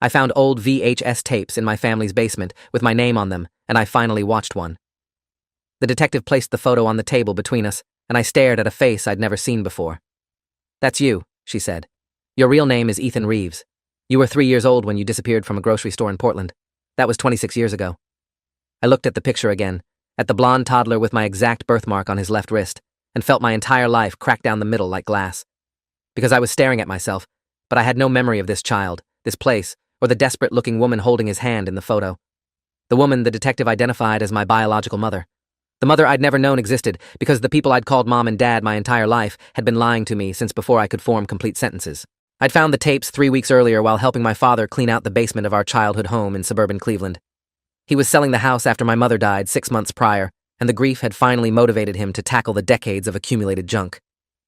I found old VHS tapes in my family's basement with my name on them, and I finally watched one. The detective placed the photo on the table between us, and I stared at a face I'd never seen before. "That's you," she said. "Your real name is Ethan Reeves. You were 3 years old when you disappeared from a grocery store in Portland. That was 26 years ago." I looked at the picture again, at the blonde toddler with my exact birthmark on his left wrist, and felt my entire life crack down the middle like glass. Because I was staring at myself, but I had no memory of this child, this place, or the desperate-looking woman holding his hand in the photo. The woman the detective identified as my biological mother. The mother I'd never known existed because the people I'd called mom and dad my entire life had been lying to me since before I could form complete sentences. I'd found the tapes 3 weeks earlier while helping my father clean out the basement of our childhood home in suburban Cleveland. He was selling the house after my mother died 6 months prior, and the grief had finally motivated him to tackle the decades of accumulated junk.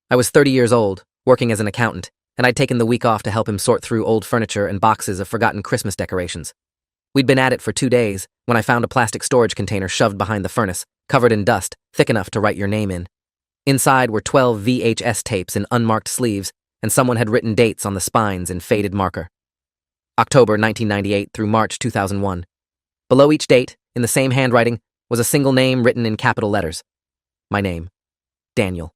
I was 30 years old, working as an accountant, and I'd taken the week off to help him sort through old furniture and boxes of forgotten Christmas decorations. We'd been at it for 2 days when I found a plastic storage container shoved behind the furnace, covered in dust, thick enough to write your name in. Inside were 12 VHS tapes in unmarked sleeves, and someone had written dates on the spines in faded marker. October 1998 through March 2001. Below each date, in the same handwriting, was a single name written in capital letters. My name. Daniel.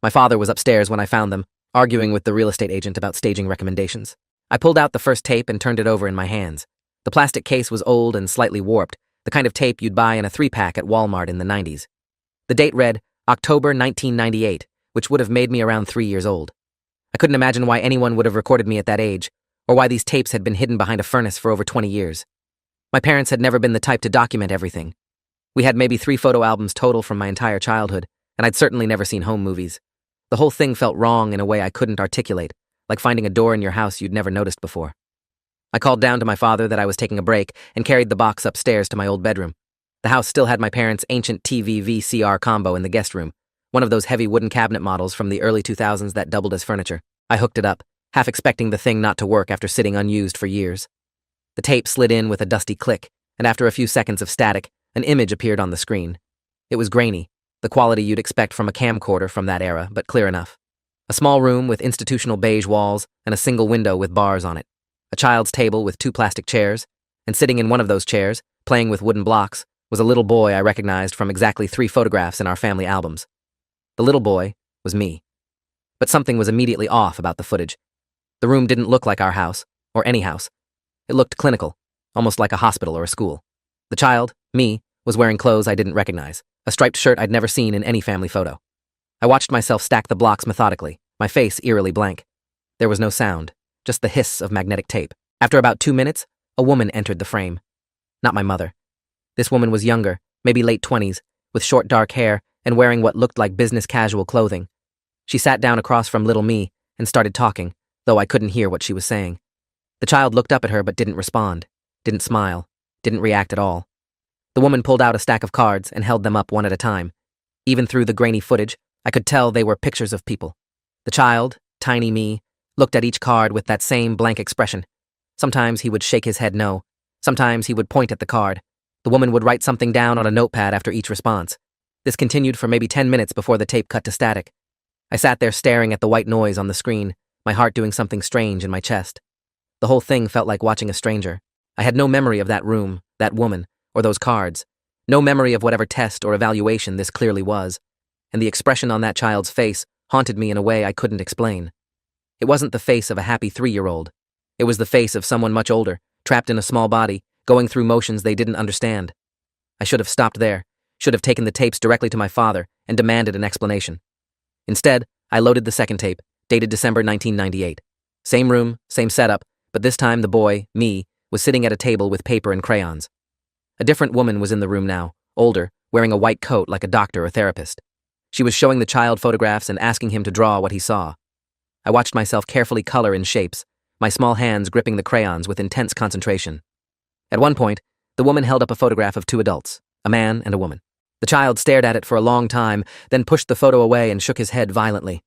My father was upstairs when I found them, arguing with the real estate agent about staging recommendations. I pulled out the first tape and turned it over in my hands. The plastic case was old and slightly warped, the kind of tape you'd buy in a 3-pack at Walmart in the 90s. The date read October 1998, which would have made me around 3 years old. I couldn't imagine why anyone would have recorded me at that age, or why these tapes had been hidden behind a furnace for over 20 years. My parents had never been the type to document everything. We had maybe 3 photo albums total from my entire childhood, and I'd certainly never seen home movies. The whole thing felt wrong in a way I couldn't articulate, like finding a door in your house you'd never noticed before. I called down to my father that I was taking a break and carried the box upstairs to my old bedroom. The house still had my parents' ancient TV VCR combo in the guest room, one of those heavy wooden cabinet models from the early 2000s that doubled as furniture. I hooked it up, half expecting the thing not to work after sitting unused for years. The tape slid in with a dusty click, and after a few seconds of static, an image appeared on the screen. It was grainy, the quality you'd expect from a camcorder from that era, but clear enough. A small room with institutional beige walls and a single window with bars on it. A child's table with 2 plastic chairs, and sitting in one of those chairs, playing with wooden blocks, was a little boy I recognized from exactly 3 photographs in our family albums. The little boy was me. But something was immediately off about the footage. The room didn't look like our house, or any house. It looked clinical, almost like a hospital or a school. The child, me, was wearing clothes I didn't recognize, a striped shirt I'd never seen in any family photo. I watched myself stack the blocks methodically, my face eerily blank. There was no sound, just the hiss of magnetic tape. After about 2 minutes, a woman entered the frame. Not my mother. This woman was younger, maybe late 20s, with short dark hair and wearing what looked like business casual clothing. She sat down across from little me and started talking, though I couldn't hear what she was saying. The child looked up at her but didn't respond, didn't smile, didn't react at all. The woman pulled out a stack of cards and held them up one at a time. Even through the grainy footage, I could tell they were pictures of people. The child, tiny me, looked at each card with that same blank expression. Sometimes he would shake his head no. Sometimes he would point at the card. The woman would write something down on a notepad after each response. This continued for maybe 10 minutes before the tape cut to static. I sat there staring at the white noise on the screen, my heart doing something strange in my chest. The whole thing felt like watching a stranger. I had no memory of that room, that woman, or those cards. No memory of whatever test or evaluation this clearly was. And the expression on that child's face haunted me in a way I couldn't explain. It wasn't the face of a happy 3-year-old. It was the face of someone much older, trapped in a small body, going through motions they didn't understand. I should have stopped there, should have taken the tapes directly to my father and demanded an explanation. Instead, I loaded the second tape, dated December 1998. Same room, same setup, but this time the boy, me, was sitting at a table with paper and crayons. A different woman was in the room now, older, wearing a white coat like a doctor or therapist. She was showing the child photographs and asking him to draw what he saw. I watched myself carefully color in shapes, my small hands gripping the crayons with intense concentration. At one point, the woman held up a photograph of 2 adults, a man and a woman. The child stared at it for a long time, then pushed the photo away and shook his head violently.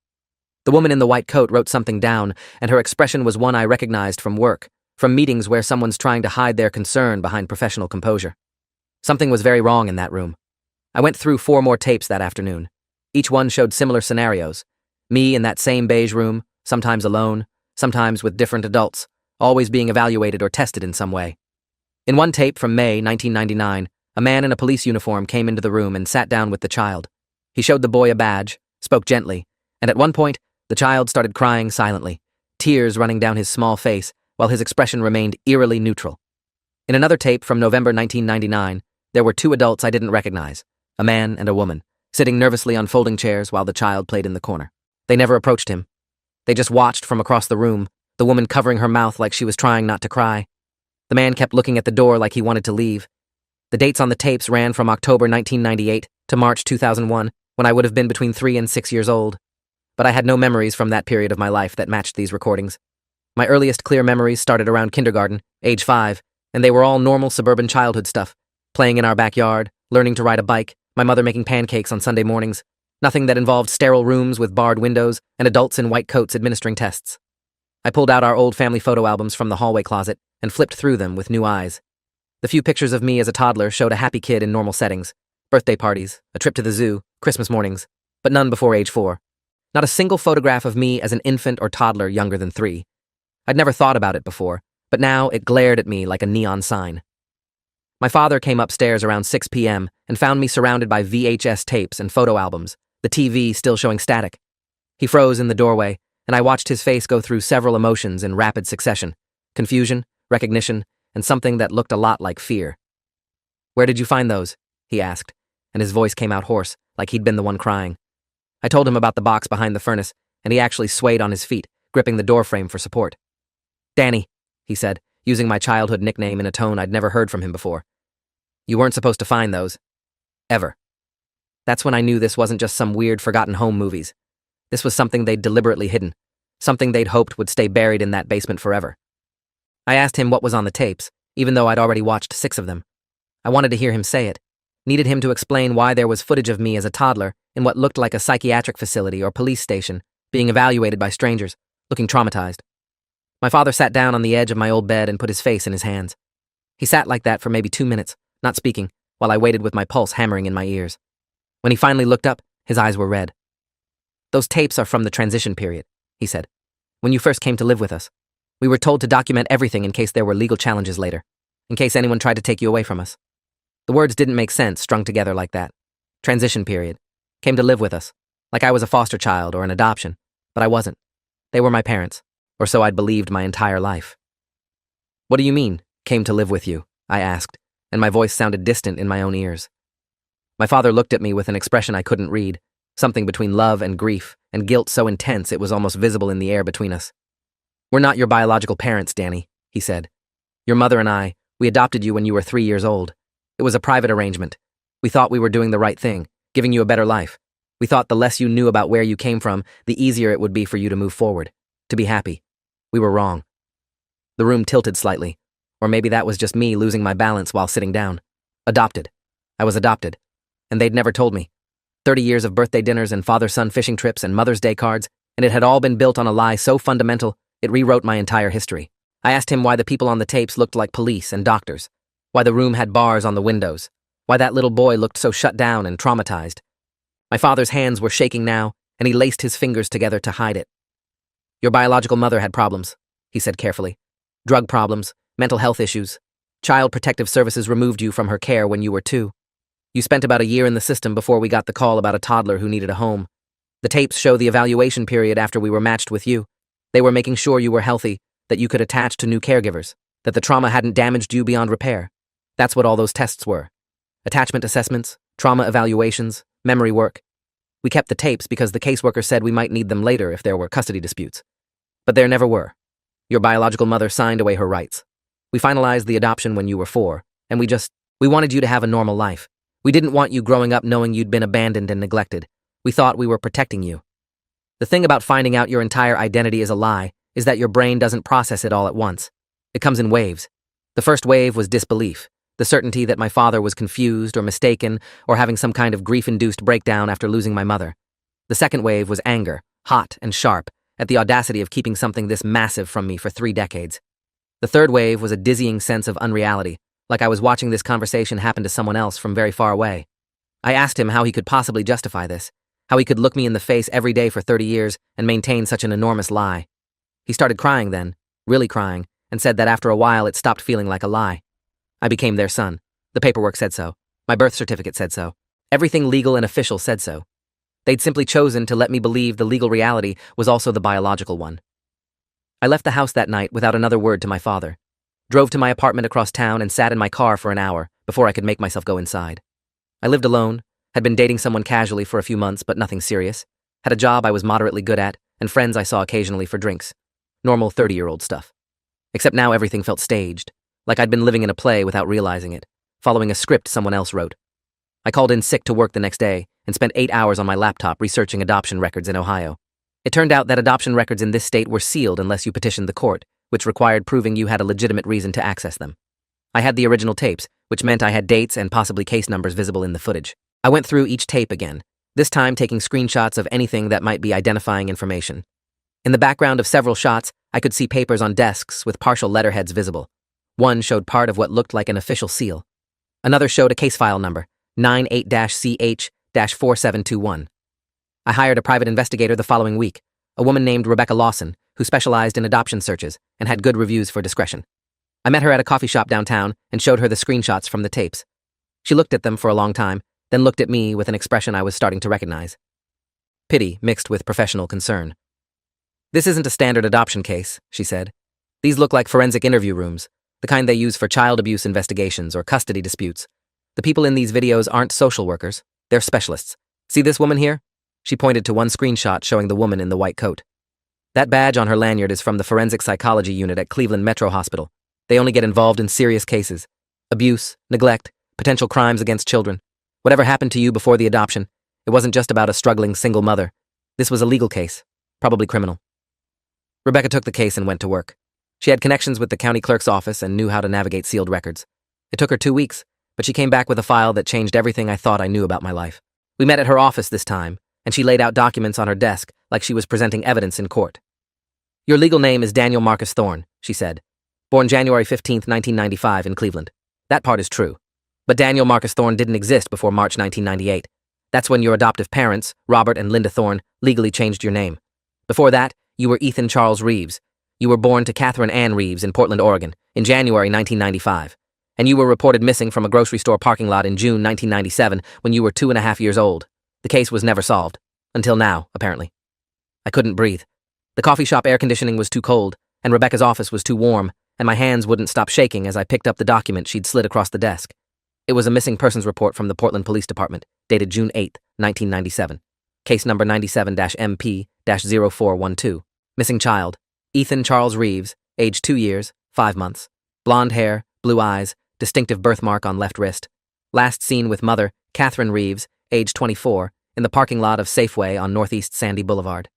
The woman in the white coat wrote something down, and her expression was one I recognized from work, from meetings where someone's trying to hide their concern behind professional composure. Something was very wrong in that room. I went through 4 more tapes that afternoon. Each one showed similar scenarios. Me in that same beige room, sometimes alone, sometimes with different adults, always being evaluated or tested in some way. In one tape from May 1999, a man in a police uniform came into the room and sat down with the child. He showed the boy a badge, spoke gently, and at one point, the child started crying silently, tears running down his small face, while his expression remained eerily neutral. In another tape from November 1999, there were two adults I didn't recognize, a man and a woman, sitting nervously on folding chairs while the child played in the corner. They never approached him. They just watched from across the room, the woman covering her mouth like she was trying not to cry. The man kept looking at the door like he wanted to leave. The dates on the tapes ran from October 1998 to March 2001, when I would have been between 3 and 6 years old. But I had no memories from that period of my life that matched these recordings. My earliest clear memories started around kindergarten, age 5, and they were all normal suburban childhood stuff. Playing in our backyard, learning to ride a bike, my mother making pancakes on Sunday mornings. Nothing that involved sterile rooms with barred windows and adults in white coats administering tests. I pulled out our old family photo albums from the hallway closet and flipped through them with new eyes. The few pictures of me as a toddler showed a happy kid in normal settings. Birthday parties, a trip to the zoo, Christmas mornings, but none before age 4. Not a single photograph of me as an infant or toddler younger than 3. I'd never thought about it before, but now it glared at me like a neon sign. My father came upstairs around 6 p.m. and found me surrounded by VHS tapes and photo albums, the TV still showing static. He froze in the doorway, and I watched his face go through several emotions in rapid succession: confusion, recognition, and something that looked a lot like fear. "Where did you find those?" he asked, and his voice came out hoarse, like he'd been the one crying. I told him about the box behind the furnace, and he actually swayed on his feet, gripping the doorframe for support. "Danny," he said, using my childhood nickname in a tone I'd never heard from him before. "You weren't supposed to find those. Ever." That's when I knew this wasn't just some weird forgotten home movies. This was something they'd deliberately hidden, something they'd hoped would stay buried in that basement forever. I asked him what was on the tapes, even though I'd already watched 6 of them. I wanted to hear him say it, needed him to explain why there was footage of me as a toddler in what looked like a psychiatric facility or police station, being evaluated by strangers, looking traumatized. My father sat down on the edge of my old bed and put his face in his hands. He sat like that for maybe 2 minutes, not speaking, while I waited with my pulse hammering in my ears. When he finally looked up, his eyes were red. "Those tapes are from the transition period," he said. "When you first came to live with us. We were told to document everything in case there were legal challenges later, in case anyone tried to take you away from us." The words didn't make sense strung together like that. Transition period. Came to live with us, like I was a foster child or an adoption, but I wasn't. They were my parents, or so I'd believed my entire life. "What do you mean, came to live with you?" I asked, and my voice sounded distant in my own ears. My father looked at me with an expression I couldn't read, something between love and grief, and guilt so intense it was almost visible in the air between us. "We're not your biological parents, Danny," he said. "Your mother and I, we adopted you when you were 3 years old. It was a private arrangement. We thought we were doing the right thing, giving you a better life. We thought the less you knew about where you came from, the easier it would be for you to move forward, to be happy. We were wrong." The room tilted slightly, or maybe that was just me losing my balance while sitting down. Adopted. I was adopted. And they'd never told me. 30 years of birthday dinners and father-son fishing trips and Mother's Day cards, and it had all been built on a lie so fundamental, it rewrote my entire history. I asked him why the people on the tapes looked like police and doctors, why the room had bars on the windows, why that little boy looked so shut down and traumatized. My father's hands were shaking now, and he laced his fingers together to hide it. "Your biological mother had problems," he said carefully. "Drug problems, mental health issues. Child Protective Services removed you from her care when you were 2. You spent about a year in the system before we got the call about a toddler who needed a home. The tapes show the evaluation period after we were matched with you. They were making sure you were healthy, that you could attach to new caregivers, that the trauma hadn't damaged you beyond repair. That's what all those tests were. Attachment assessments, trauma evaluations, memory work. We kept the tapes because the caseworker said we might need them later if there were custody disputes. But there never were. Your biological mother signed away her rights. We finalized the adoption when you were 4, and we wanted you to have a normal life. We didn't want you growing up knowing you'd been abandoned and neglected. We thought we were protecting you. The thing about finding out your entire identity is a lie is that your brain doesn't process it all at once. It comes in waves. The first wave was disbelief, the certainty that my father was confused or mistaken or having some kind of grief-induced breakdown after losing my mother. The second wave was anger, hot and sharp, at the audacity of keeping something this massive from me for 3 decades. The third wave was a dizzying sense of unreality, like I was watching this conversation happen to someone else from very far away. I asked him how he could possibly justify this, how he could look me in the face every day for 30 years and maintain such an enormous lie. He started crying then, really crying, and said that after a while it stopped feeling like a lie. I became their son. The paperwork said so. My birth certificate said so. Everything legal and official said so. They'd simply chosen to let me believe the legal reality was also the biological one. I left the house that night without another word to my father. Drove to my apartment across town and sat in my car for an hour before I could make myself go inside. I lived alone, had been dating someone casually for a few months but nothing serious, had a job I was moderately good at, and friends I saw occasionally for drinks. Normal 30-year-old stuff. Except now everything felt staged, like I'd been living in a play without realizing it, following a script someone else wrote. I called in sick to work the next day and spent 8 hours on my laptop researching adoption records in Ohio. It turned out that adoption records in this state were sealed unless you petitioned the court, which required proving you had a legitimate reason to access them. I had the original tapes, which meant I had dates and possibly case numbers visible in the footage. I went through each tape again, this time taking screenshots of anything that might be identifying information. In the background of several shots, I could see papers on desks with partial letterheads visible. One showed part of what looked like an official seal. Another showed a case file number, 98-CH-4721. I hired a private investigator the following week, a woman named Rebecca Lawson, who specialized in adoption searches and had good reviews for discretion. I met her at a coffee shop downtown and showed her the screenshots from the tapes. She looked at them for a long time, then looked at me with an expression I was starting to recognize. Pity mixed with professional concern. "This isn't a standard adoption case," she said. "These look like forensic interview rooms, the kind they use for child abuse investigations or custody disputes. The people in these videos aren't social workers, they're specialists. See this woman here?" She pointed to one screenshot showing the woman in the white coat. "That badge on her lanyard is from the Forensic Psychology Unit at Cleveland Metro Hospital. They only get involved in serious cases. Abuse, neglect, potential crimes against children. Whatever happened to you before the adoption, it wasn't just about a struggling single mother. This was a legal case, probably criminal." Rebecca took the case and went to work. She had connections with the county clerk's office and knew how to navigate sealed records. It took her 2 weeks, but she came back with a file that changed everything I thought I knew about my life. We met at her office this time, and she laid out documents on her desk like she was presenting evidence in court. "Your legal name is Daniel Marcus Thorne," she said. "Born January 15th, 1995 in Cleveland. That part is true. But Daniel Marcus Thorne didn't exist before March 1998. That's when your adoptive parents, Robert and Linda Thorne, legally changed your name. Before that, you were Ethan Charles Reeves. You were born to Catherine Ann Reeves in Portland, Oregon, in January 1995. And you were reported missing from a grocery store parking lot in June 1997 when you were 2.5 years old. The case was never solved. Until now, apparently." I couldn't breathe. The coffee shop air conditioning was too cold, and Rebecca's office was too warm, and my hands wouldn't stop shaking as I picked up the document she'd slid across the desk. It was a missing persons report from the Portland Police Department, dated June 8, 1997. Case number 97-MP-0412. Missing child, Ethan Charles Reeves, age 2 years, 5 months. Blonde hair, blue eyes, distinctive birthmark on left wrist. Last seen with mother, Catherine Reeves, age 24, in the parking lot of Safeway on Northeast Sandy Boulevard.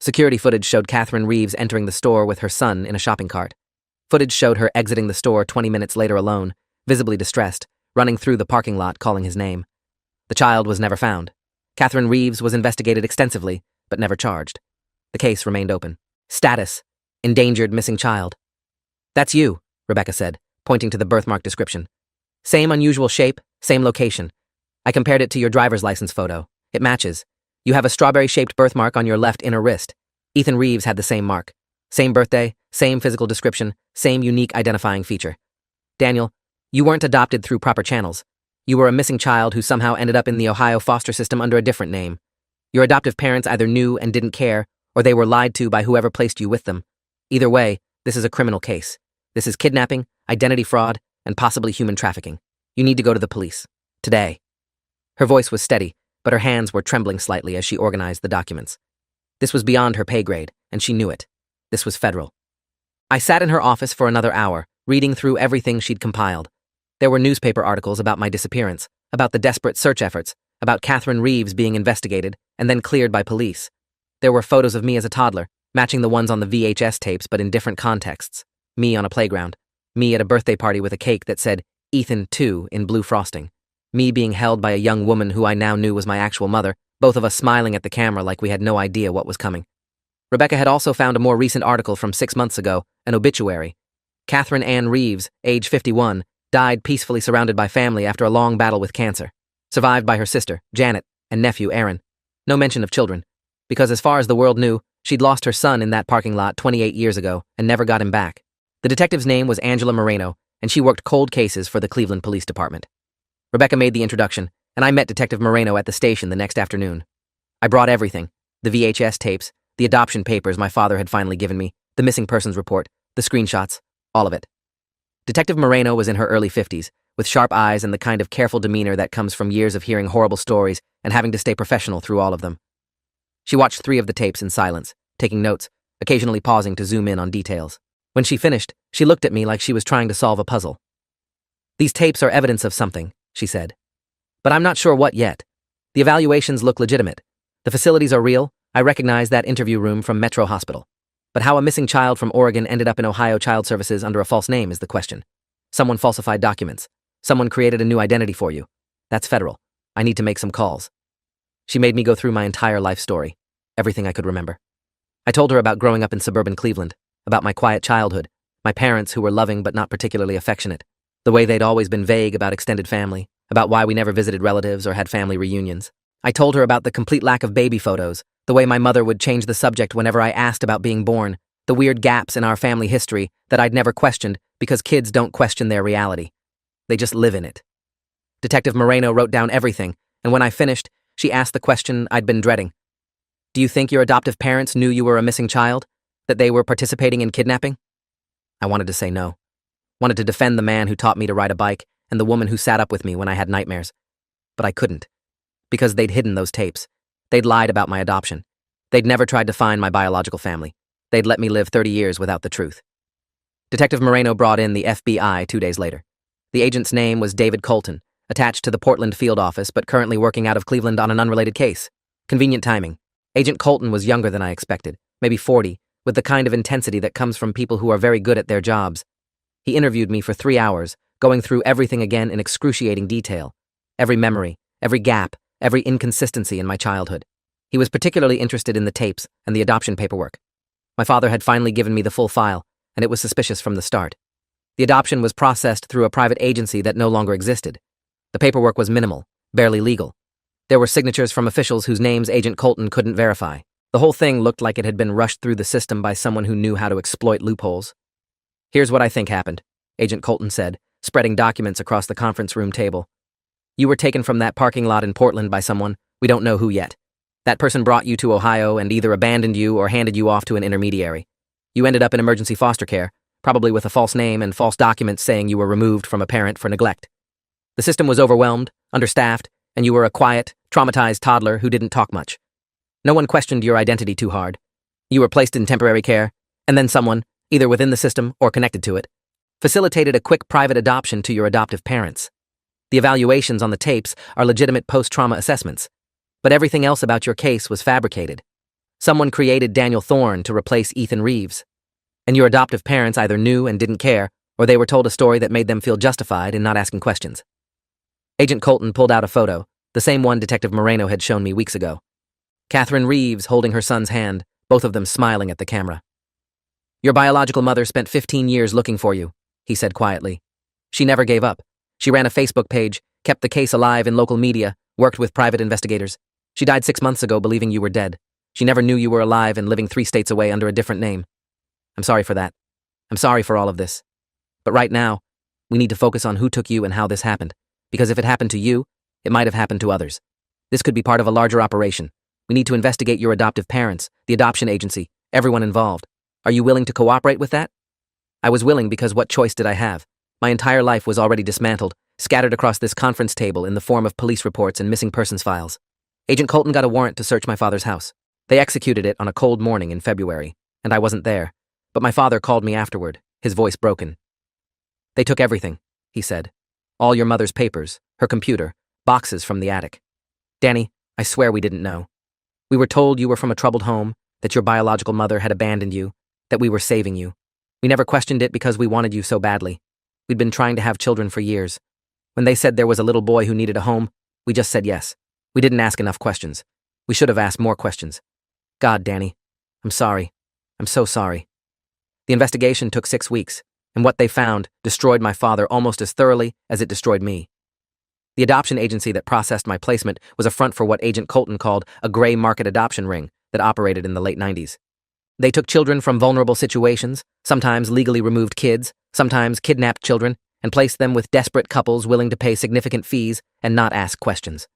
Security footage showed Catherine Reeves entering the store with her son in a shopping cart. Footage showed her exiting the store 20 minutes later alone, visibly distressed, running through the parking lot calling his name. The child was never found. Catherine Reeves was investigated extensively, but never charged. The case remained open. Status: endangered missing child. "That's you," Rebecca said, pointing to the birthmark description. "Same unusual shape, same location. I compared it to your driver's license photo. It matches. You have a strawberry-shaped birthmark on your left inner wrist. Ethan Reeves had the same mark. Same birthday, same physical description, same unique identifying feature. Daniel, you weren't adopted through proper channels. You were a missing child who somehow ended up in the Ohio foster system under a different name. Your adoptive parents either knew and didn't care, or they were lied to by whoever placed you with them. Either way, this is a criminal case. This is kidnapping, identity fraud, and possibly human trafficking. You need to go to the police. Today." Her voice was steady, but her hands were trembling slightly as she organized the documents. This was beyond her pay grade, and she knew it. This was federal. I sat in her office for another hour, reading through everything she'd compiled. There were newspaper articles about my disappearance, about the desperate search efforts, about Catherine Reeves being investigated and then cleared by police. There were photos of me as a toddler, matching the ones on the VHS tapes but in different contexts. Me on a playground. Me at a birthday party with a cake that said, "Ethan 2" in blue frosting. Me being held by a young woman who I now knew was my actual mother, both of us smiling at the camera like we had no idea what was coming. Rebecca had also found a more recent article from 6 months ago, an obituary. Catherine Ann Reeves, age 51, died peacefully surrounded by family after a long battle with cancer. Survived by her sister, Janet, and nephew, Aaron. No mention of children. Because as far as the world knew, she'd lost her son in that parking lot 28 years ago and never got him back. The detective's name was Angela Moreno, and she worked cold cases for the Cleveland Police Department. Rebecca made the introduction, and I met Detective Moreno at the station the next afternoon. I brought everything: the VHS tapes, the adoption papers my father had finally given me, the missing persons report, the screenshots, all of it. Detective Moreno was in her early 50s, with sharp eyes and the kind of careful demeanor that comes from years of hearing horrible stories and having to stay professional through all of them. She watched 3 of the tapes in silence, taking notes, occasionally pausing to zoom in on details. When she finished, she looked at me like she was trying to solve a puzzle. "These tapes are evidence of something," she said. "But I'm not sure what yet. The evaluations look legitimate. The facilities are real. I recognize that interview room from Metro Hospital. But how a missing child from Oregon ended up in Ohio Child Services under a false name is the question. Someone falsified documents. Someone created a new identity for you. That's federal. I need to make some calls." She made me go through my entire life story, everything I could remember. I told her about growing up in suburban Cleveland, about my quiet childhood, my parents who were loving but not particularly affectionate, the way they'd always been vague about extended family, about why we never visited relatives or had family reunions. I told her about the complete lack of baby photos, the way my mother would change the subject whenever I asked about being born, the weird gaps in our family history that I'd never questioned because kids don't question their reality. They just live in it. Detective Moreno wrote down everything, and when I finished, she asked the question I'd been dreading. "Do you think your adoptive parents knew you were a missing child? That they were participating in kidnapping?" I wanted to say no. Wanted to defend the man who taught me to ride a bike and the woman who sat up with me when I had nightmares. But I couldn't. Because they'd hidden those tapes. They'd lied about my adoption. They'd never tried to find my biological family. They'd let me live 30 years without the truth. Detective Moreno brought in the FBI 2 days later. The agent's name was David Colton, attached to the Portland field office but currently working out of Cleveland on an unrelated case. Convenient timing. Agent Colton was younger than I expected, maybe 40, with the kind of intensity that comes from people who are very good at their jobs. He interviewed me for 3 hours, going through everything again in excruciating detail. Every memory, every gap, every inconsistency in my childhood. He was particularly interested in the tapes and the adoption paperwork. My father had finally given me the full file, and it was suspicious from the start. The adoption was processed through a private agency that no longer existed. The paperwork was minimal, barely legal. There were signatures from officials whose names Agent Colton couldn't verify. The whole thing looked like it had been rushed through the system by someone who knew how to exploit loopholes. "Here's what I think happened," Agent Colton said, spreading documents across the conference room table. "You were taken from that parking lot in Portland by someone, we don't know who yet. That person brought you to Ohio and either abandoned you or handed you off to an intermediary. You ended up in emergency foster care, probably with a false name and false documents saying you were removed from a parent for neglect. The system was overwhelmed, understaffed, and you were a quiet, traumatized toddler who didn't talk much. No one questioned your identity too hard. You were placed in temporary care, and then someone, either within the system or connected to it, facilitated a quick private adoption to your adoptive parents. The evaluations on the tapes are legitimate post-trauma assessments, but everything else about your case was fabricated. Someone created Daniel Thorne to replace Ethan Reeves, and your adoptive parents either knew and didn't care, or they were told a story that made them feel justified in not asking questions." Agent Colton pulled out a photo, the same one Detective Moreno had shown me weeks ago. Catherine Reeves holding her son's hand, both of them smiling at the camera. "Your biological mother spent 15 years looking for you," he said quietly. "She never gave up. She ran a Facebook page, kept the case alive in local media, worked with private investigators. She died 6 months ago believing you were dead. She never knew you were alive and living 3 states away under a different name. I'm sorry for that. I'm sorry for all of this. But right now, we need to focus on who took you and how this happened, because if it happened to you, it might have happened to others. This could be part of a larger operation. We need to investigate your adoptive parents, the adoption agency, everyone involved. Are you willing to cooperate with that?" I was willing because what choice did I have? My entire life was already dismantled, scattered across this conference table in the form of police reports and missing persons files. Agent Colton got a warrant to search my father's house. They executed it on a cold morning in February, and I wasn't there. But my father called me afterward, his voice broken. "They took everything," he said. "All your mother's papers, her computer, boxes from the attic. Danny, I swear we didn't know. We were told you were from a troubled home, that your biological mother had abandoned you, that we were saving you. We never questioned it because we wanted you so badly. We'd been trying to have children for years. When they said there was a little boy who needed a home, we just said yes. We didn't ask enough questions. We should have asked more questions. God, Danny, I'm sorry. I'm so sorry." The investigation took 6 weeks, and what they found destroyed my father almost as thoroughly as it destroyed me. The adoption agency that processed my placement was a front for what Agent Colton called a gray market adoption ring that operated in the late 90s. They took children from vulnerable situations, sometimes legally removed kids, sometimes kidnapped children, and placed them with desperate couples willing to pay significant fees and not ask questions.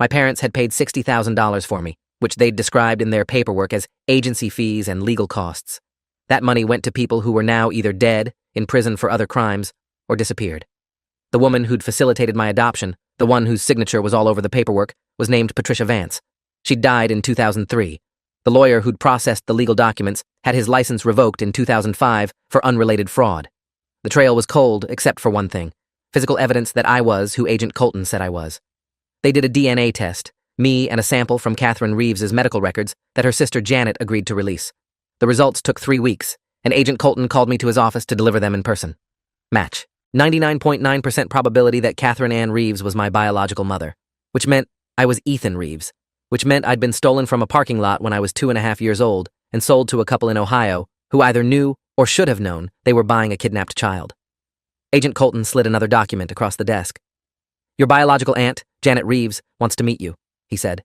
My parents had paid $60,000 for me, which they'd described in their paperwork as agency fees and legal costs. That money went to people who were now either dead, in prison for other crimes, or disappeared. The woman who'd facilitated my adoption, the one whose signature was all over the paperwork, was named Patricia Vance. She'd died in 2003. The lawyer who'd processed the legal documents had his license revoked in 2005 for unrelated fraud. The trail was cold, except for one thing: physical evidence that I was who Agent Colton said I was. They did a DNA test, me and a sample from Catherine Reeves's medical records that her sister Janet agreed to release. The results took 3 weeks, and Agent Colton called me to his office to deliver them in person. Match: 99.9% probability that Catherine Ann Reeves was my biological mother, which meant I was Ethan Reeves, which meant I'd been stolen from a parking lot when I was 2.5 years old and sold to a couple in Ohio who either knew or should have known they were buying a kidnapped child. Agent Colton slid another document across the desk. Your biological aunt, Janet Reeves, wants to meet you, he said.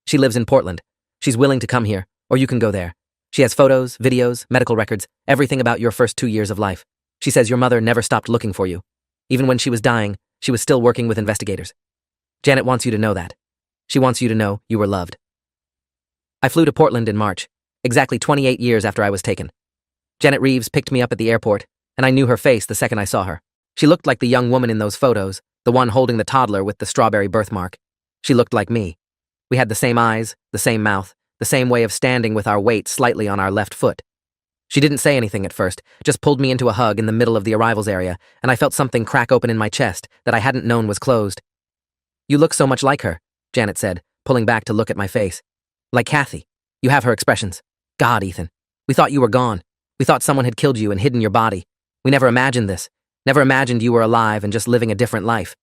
She lives in Portland. She's willing to come here, or you can go there. She has photos, videos, medical records, everything about your first 2 years of life. She says your mother never stopped looking for you. Even when she was dying, she was still working with investigators. Janet wants you to know that. She wants you to know you were loved. I flew to Portland in March, exactly 28 years after I was taken. Janet Reeves picked me up at the airport, and I knew her face the second I saw her. She looked like the young woman in those photos, the one holding the toddler with the strawberry birthmark. She looked like me. We had the same eyes, the same mouth, the same way of standing with our weight slightly on our left foot. She didn't say anything at first, just pulled me into a hug in the middle of the arrivals area, and I felt something crack open in my chest that I hadn't known was closed. You look so much like her, Janet said, pulling back to look at my face. Like Kathy. You have her expressions. God, Ethan. We thought you were gone. We thought someone had killed you and hidden your body. We never imagined this. Never imagined you were alive and just living a different life.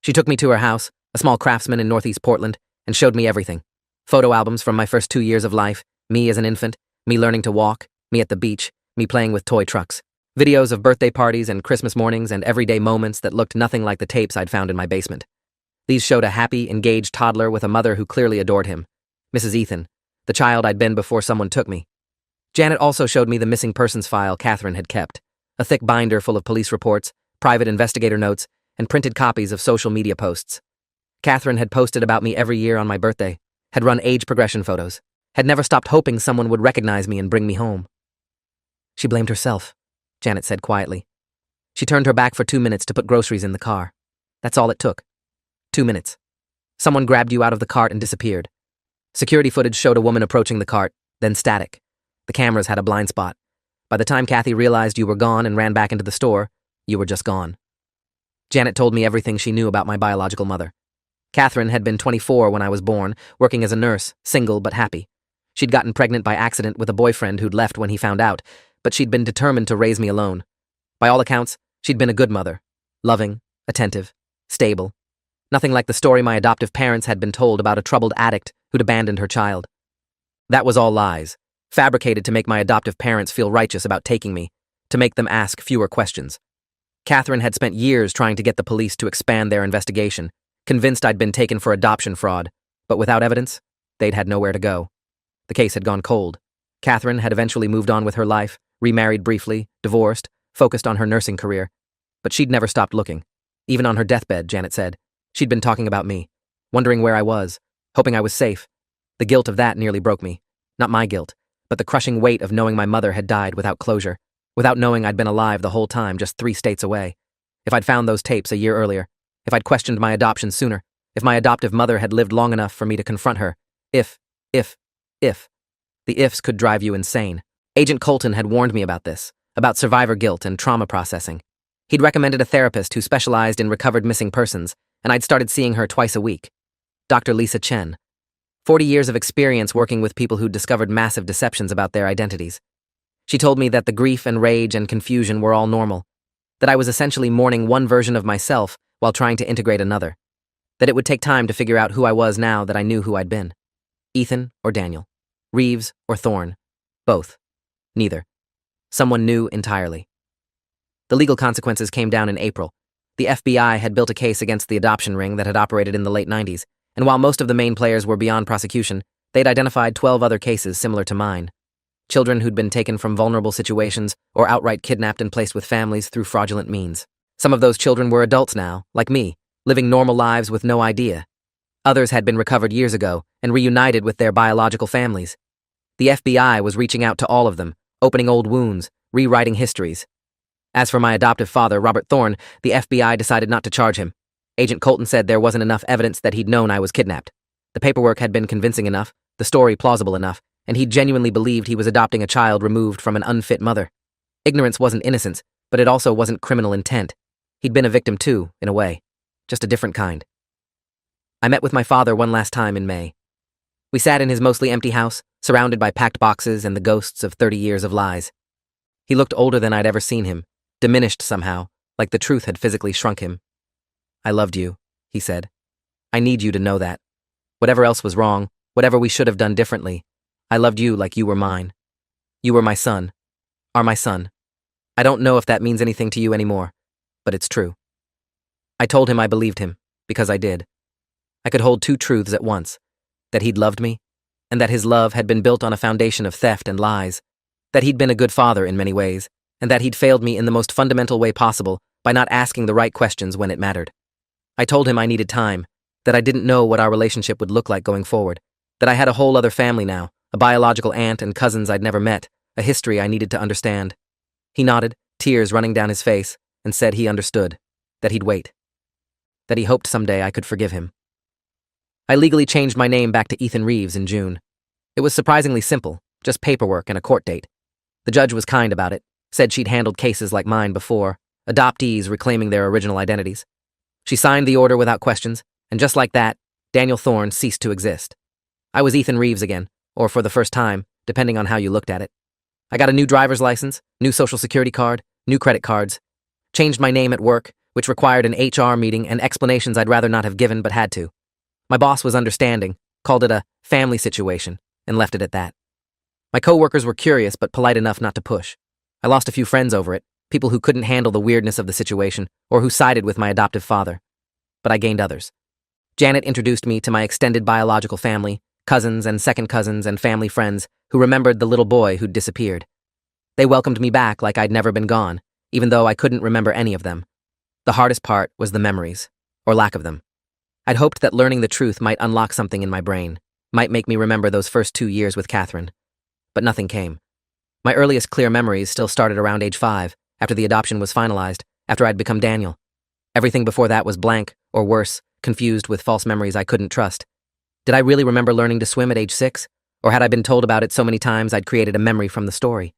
She took me to her house, a small craftsman in Northeast Portland, and showed me everything. Photo albums from my first 2 years of life, me as an infant, me learning to walk, me at the beach, me playing with toy trucks. Videos of birthday parties and Christmas mornings and everyday moments that looked nothing like the tapes I'd found in my basement. These showed a happy, engaged toddler with a mother who clearly adored him, Mrs. Ethan, the child I'd been before someone took me. Janet also showed me the missing persons file Catherine had kept, a thick binder full of police reports, private investigator notes, and printed copies of social media posts. Catherine had posted about me every year on my birthday, had run age progression photos, had never stopped hoping someone would recognize me and bring me home. She blamed herself, Janet said quietly. She turned her back for 2 minutes to put groceries in the car. That's all it took. 2 minutes. Someone grabbed you out of the cart and disappeared. Security footage showed a woman approaching the cart, then static. The cameras had a blind spot. By the time Kathy realized you were gone and ran back into the store, you were just gone. Janet told me everything she knew about my biological mother. Catherine had been 24 when I was born, working as a nurse, single but happy. She'd gotten pregnant by accident with a boyfriend who'd left when he found out, but she'd been determined to raise me alone. By all accounts, she'd been a good mother. Loving, attentive, stable. Nothing like the story my adoptive parents had been told about a troubled addict who'd abandoned her child. That was all lies, fabricated to make my adoptive parents feel righteous about taking me, to make them ask fewer questions. Catherine had spent years trying to get the police to expand their investigation, convinced I'd been taken for adoption fraud, but without evidence, they'd had nowhere to go. The case had gone cold. Catherine had eventually moved on with her life, remarried briefly, divorced, focused on her nursing career. But she'd never stopped looking. Even on her deathbed, Janet said. She'd been talking about me, wondering where I was, hoping I was safe. The guilt of that nearly broke me. Not my guilt, but the crushing weight of knowing my mother had died without closure, without knowing I'd been alive the whole time just 3 states away. If I'd found those tapes a year earlier, if I'd questioned my adoption sooner, if my adoptive mother had lived long enough for me to confront her, if. The ifs could drive you insane. Agent Colton had warned me about this, about survivor guilt and trauma processing. He'd recommended a therapist who specialized in recovered missing persons, and I'd started seeing her twice a week. Dr. Lisa Chen. 40 years of experience working with people who'd discovered massive deceptions about their identities. She told me that the grief and rage and confusion were all normal, that I was essentially mourning one version of myself while trying to integrate another, that it would take time to figure out who I was now that I knew who I'd been. Ethan or Daniel. Reeves or Thorne. Both. Neither. Someone new entirely. The legal consequences came down in April. The FBI had built a case against the adoption ring that had operated in the late 90s, and while most of the main players were beyond prosecution, they'd identified 12 other cases similar to mine. children who'd been taken from vulnerable situations or outright kidnapped and placed with families through fraudulent means. Some of those children were adults now, like me, living normal lives with no idea. Others had been recovered years ago and reunited with their biological families. The FBI was reaching out to all of them, opening old wounds, rewriting histories. As for my adoptive father, Robert Thorne, the FBI decided not to charge him. Agent Colton said there wasn't enough evidence that he'd known I was kidnapped. The paperwork had been convincing enough, the story plausible enough, and he genuinely believed he was adopting a child removed from an unfit mother. Ignorance wasn't innocence, but it also wasn't criminal intent. He'd been a victim too, in a way. Just a different kind. I met with my father one last time in May. We sat in his mostly empty house, surrounded by packed boxes and the ghosts of 30 years of lies. He looked older than I'd ever seen him, diminished somehow, like the truth had physically shrunk him. "I loved you," he said. "I need you to know that. Whatever else was wrong, whatever we should have done differently, I loved you like you were mine. You were my son. Are my son. I don't know if that means anything to you anymore, but it's true." I told him I believed him, because I did. I could hold two truths at once, that he'd loved me, and that his love had been built on a foundation of theft and lies, that he'd been a good father in many ways, and that he'd failed me in the most fundamental way possible by not asking the right questions when it mattered. I told him I needed time, that I didn't know what our relationship would look like going forward, that I had a whole other family now, a biological aunt and cousins I'd never met, a history I needed to understand. He nodded, tears running down his face, and said he understood, that he'd wait, that he hoped someday I could forgive him. I legally changed my name back to Ethan Reeves in June. It was surprisingly simple, just paperwork and a court date. The judge was kind about it, said she'd handled cases like mine before, adoptees reclaiming their original identities. She signed the order without questions, and just like that, Daniel Thorne ceased to exist. I was Ethan Reeves again, or for the first time, depending on how you looked at it. I got a new driver's license, new social security card, new credit cards, changed my name at work, which required an HR meeting and explanations I'd rather not have given but had to. My boss was understanding, called it a family situation, and left it at that. My coworkers were curious but polite enough not to push. I lost a few friends over it, people who couldn't handle the weirdness of the situation or who sided with my adoptive father. But I gained others. Janet introduced me to my extended biological family, cousins and second cousins and family friends who remembered the little boy who'd disappeared. They welcomed me back like I'd never been gone, even though I couldn't remember any of them. The hardest part was the memories, or lack of them. I'd hoped that learning the truth might unlock something in my brain, might make me remember those first 2 years with Catherine. But nothing came. My earliest clear memories still started around age 5, after the adoption was finalized, after I'd become Daniel. Everything before that was blank, or worse, confused with false memories I couldn't trust. Did I really remember learning to swim at age 6? Or had I been told about it so many times I'd created a memory from the story?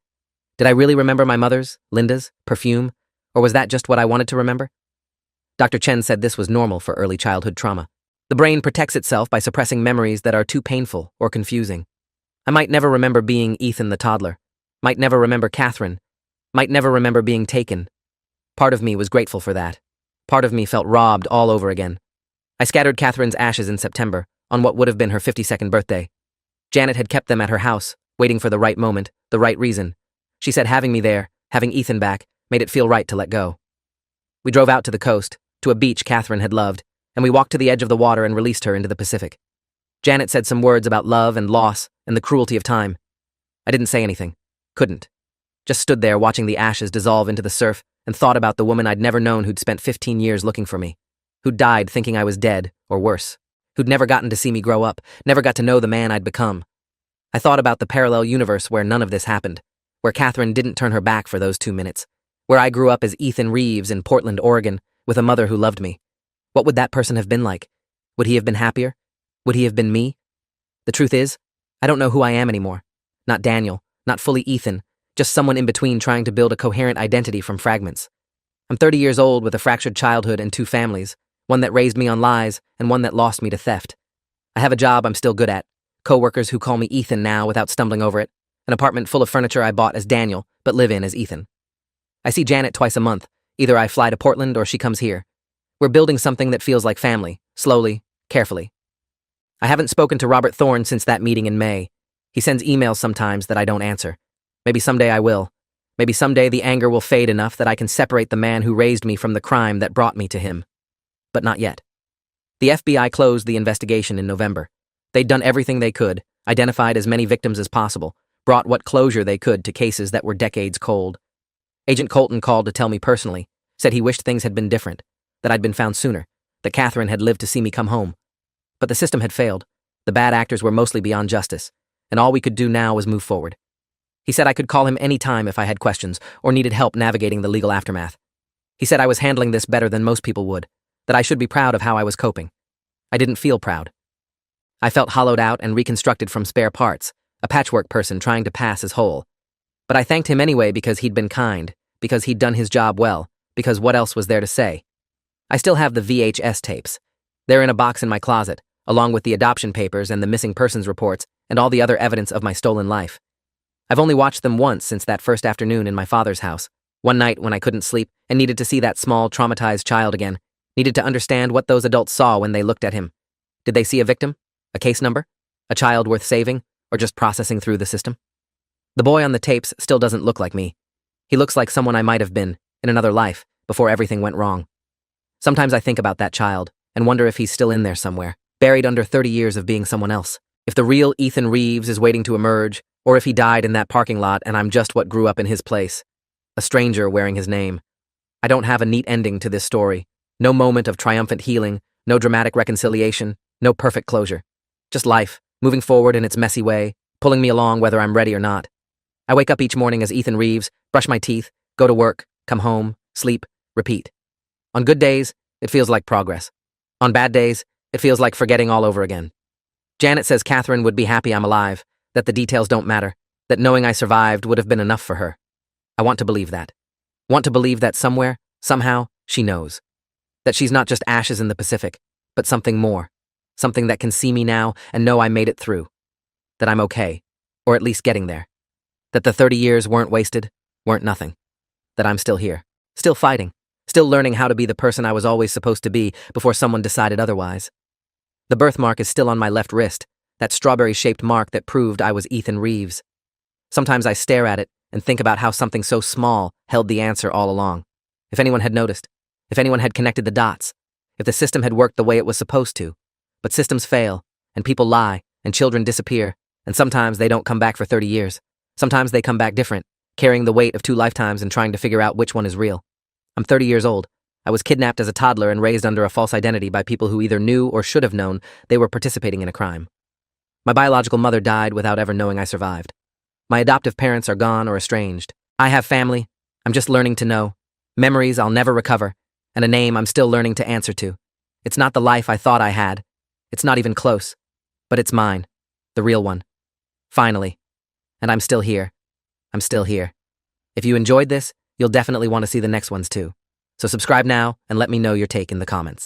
Did I really remember my mother's, Linda's, perfume? Or was that just what I wanted to remember? Dr. Chen said this was normal for early childhood trauma. The brain protects itself by suppressing memories that are too painful or confusing. I might never remember being Ethan the toddler, might never remember Catherine, might never remember being taken. Part of me was grateful for that. Part of me felt robbed all over again. I scattered Catherine's ashes in September, on what would have been her 52nd birthday. Janet had kept them at her house, waiting for the right moment, the right reason. She said having me there, having Ethan back, made it feel right to let go. We drove out to the coast, to a beach Catherine had loved, and we walked to the edge of the water and released her into the Pacific. Janet said some words about love and loss and the cruelty of time. I didn't say anything. Couldn't. Just stood there watching the ashes dissolve into the surf and thought about the woman I'd never known who'd spent 15 years looking for me, who'd died thinking I was dead, or worse, who'd never gotten to see me grow up, never got to know the man I'd become. I thought about the parallel universe where none of this happened, where Catherine didn't turn her back for those 2 minutes, where I grew up as Ethan Reeves in Portland, Oregon, with a mother who loved me. What would that person have been like? Would he have been happier? Would he have been me? The truth is, I don't know who I am anymore. Not Daniel, not fully Ethan, just someone in between trying to build a coherent identity from fragments. I'm 30 years old with a fractured childhood and 2 families, one that raised me on lies and one that lost me to theft. I have a job I'm still good at, coworkers who call me Ethan now without stumbling over it, an apartment full of furniture I bought as Daniel but live in as Ethan. I see Janet twice a month. Either I fly to Portland or she comes here. We're building something that feels like family, slowly, carefully. I haven't spoken to Robert Thorne since that meeting in May. He sends emails sometimes that I don't answer. Maybe someday I will. Maybe someday the anger will fade enough that I can separate the man who raised me from the crime that brought me to him. But not yet. The FBI closed the investigation in November. They'd done everything they could, identified as many victims as possible, brought what closure they could to cases that were decades cold. Agent Colton called to tell me personally, said he wished things had been different, that I'd been found sooner, that Catherine had lived to see me come home. But the system had failed. The bad actors were mostly beyond justice, and all we could do now was move forward. He said I could call him any time if I had questions or needed help navigating the legal aftermath. He said I was handling this better than most people would, that I should be proud of how I was coping. I didn't feel proud. I felt hollowed out and reconstructed from spare parts, a patchwork person trying to pass as whole. But I thanked him anyway because he'd been kind, because he'd done his job well, because what else was there to say? I still have the VHS tapes. They're in a box in my closet, along with the adoption papers and the missing persons reports and all the other evidence of my stolen life. I've only watched them once since that first afternoon in my father's house, one night when I couldn't sleep and needed to see that small, traumatized child again, needed to understand what those adults saw when they looked at him. Did they see a victim? A case number? A child worth saving? Or just processing through the system? The boy on the tapes still doesn't look like me. He looks like someone I might have been, in another life, before everything went wrong. Sometimes I think about that child and wonder if he's still in there somewhere, buried under 30 years of being someone else. If the real Ethan Reeves is waiting to emerge, or if he died in that parking lot and I'm just what grew up in his place. A stranger wearing his name. I don't have a neat ending to this story. No moment of triumphant healing, no dramatic reconciliation, no perfect closure. Just life, moving forward in its messy way, pulling me along whether I'm ready or not. I wake up each morning as Ethan Reeves, brush my teeth, go to work, come home, sleep, repeat. On good days, it feels like progress. On bad days, it feels like forgetting all over again. Janet says Catherine would be happy I'm alive, that the details don't matter, that knowing I survived would have been enough for her. I want to believe that. Want to believe that somewhere, somehow, she knows. That she's not just ashes in the Pacific, but something more. Something that can see me now and know I made it through. That I'm okay, or at least getting there. That the 30 years weren't wasted, weren't nothing. That I'm still here, still fighting, still learning how to be the person I was always supposed to be before someone decided otherwise. The birthmark is still on my left wrist, that strawberry-shaped mark that proved I was Ethan Reeves. Sometimes I stare at it and think about how something so small held the answer all along. If anyone had noticed, if anyone had connected the dots, if the system had worked the way it was supposed to. But systems fail, and people lie, and children disappear, and sometimes they don't come back for 30 years. Sometimes they come back different, carrying the weight of 2 lifetimes and trying to figure out which one is real. I'm 30 years old. I was kidnapped as a toddler and raised under a false identity by people who either knew or should have known they were participating in a crime. My biological mother died without ever knowing I survived. My adoptive parents are gone or estranged. I have family. I'm just learning to know. Memories I'll never recover, and a name I'm still learning to answer to. It's not the life I thought I had. It's not even close. But it's mine. The real one. Finally. And I'm still here. I'm still here. If you enjoyed this, you'll definitely want to see the next ones too. So subscribe now and let me know your take in the comments.